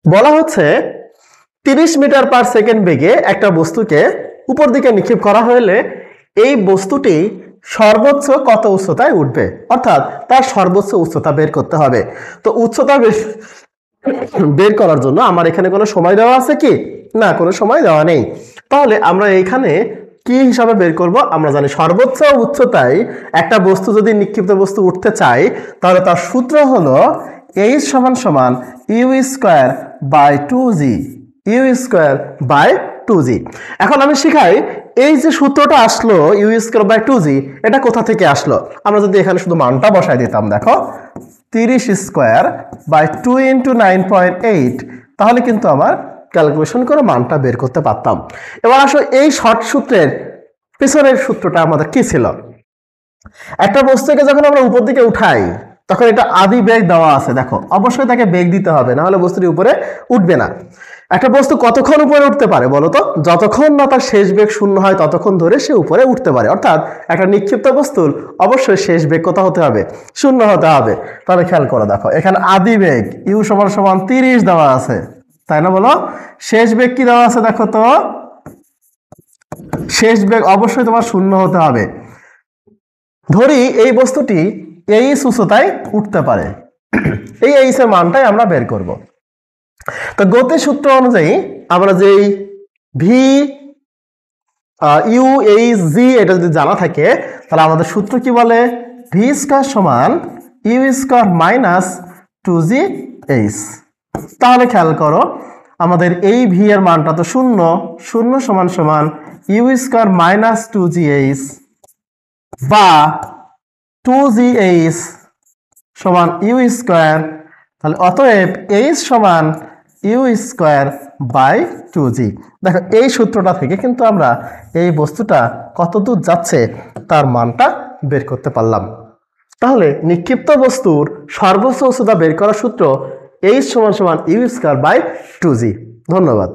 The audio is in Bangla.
বলা হচ্ছে 30 মিটার পার সেকেন্ড বেগে একটা বস্তুকে উপর দিকে নিক্ষেপ করা হলে এই বস্তুটি সর্বোচ্চ কত উচ্চতায় উঠবে, অর্থাৎ তার সর্বোচ্চ উচ্চতা বের করতে হবে। তো উচ্চতা বের করার জন্য আমার এখানে কোনো সময় দেওয়া আছে কি? না, কোনো সময় দেওয়া নেই। তাহলে আমরা এইখানে কি হিসাবে বের করব? আমরা জানি সর্বোচ্চ উচ্চতায় একটা বস্তু যদি নিক্ষিপ্ত বস্তু উঠতে চায় তাহলে তার সূত্র হলো h সমান u square by 2g, u square by 2g। এখন আমি শিখাই এই যে সূত্রটা আসলো ইউ স্কয়ার বাই 2g, এটা কোথা থেকে আসলো? আমরা যদি এখানে শুধু মানটা বসাই দিতাম, দেখো 30 স্কয়ার বাই 2 ইন্টু 9.8, তাহলে কিন্তু আমার ক্যালকুলেশন করে মানটা বের করতে পারতাম। এবার আসো এই শর্ট সূত্রের পেছনের সূত্রটা আমাদের কি ছিল? একটা বস্তুকে যখন আমরা উপর দিকে উঠাই তখন এটা আদি বেগ দেওয়া আছে, দেখো অবশ্যই তাকে বেগ দিতে হবে, না হলে বস্তুটি উপরে উঠবে না। একটা বস্তু কতক্ষণ উপরে উঠতে পারে বলো তো? যতক্ষণ না তার শেষ বেগ শূন্য হয় ততক্ষণ ধরে সে উপরে উঠতে পারে। অর্থাৎ একটা নিক্ষিপ্ত বস্তুর অবশ্যই শেষ বেগ কত হতে হবে? শূন্য হতে হবে। তাহলে খেয়াল করো, দেখো এখানে আদি বেগ ইউ সমান 30 দেওয়া আছে, তাই না? বলো শেষ বেগ কি দেওয়া আছে? দেখো তো শেষ বেগ অবশ্যই তোমার শূন্য হতে হবে। ধরি এই বস্তুটি এই উচ্চতায় উঠতে পারে, এই এইচ এর মানটাই আমরা বের করব। তো গতির সূত্র অনুযায়ী আমরা যেই ভি ইউ এইচ জি এটা যদি জানা থাকে তাহলে আমাদের সূত্র কি বলে? ভি স্কয়ার সমান u square minus 2g h. তাহলে খেয়াল করো আমাদের এই ভি এর মানটা তো শূন্য, শূন্য সমান u square minus 2g H বা 2g এইচ সমান ইউ স্কয়ার। তাহলে অতএব এইচ সমান ইউ স্কয়ার বাই 2g। দেখো এই সূত্রটা থেকে কিন্তু আমরা এই বস্তুটা কত দূর যাচ্ছে তার মানটা বের করতে পারলাম। তাহলে নিক্ষিপ্ত বস্তুর সর্বোচ্চ উচ্চতা বের করার সূত্র এইচ সমান ইউ স্কয়ার বাই 2g। ধন্যবাদ।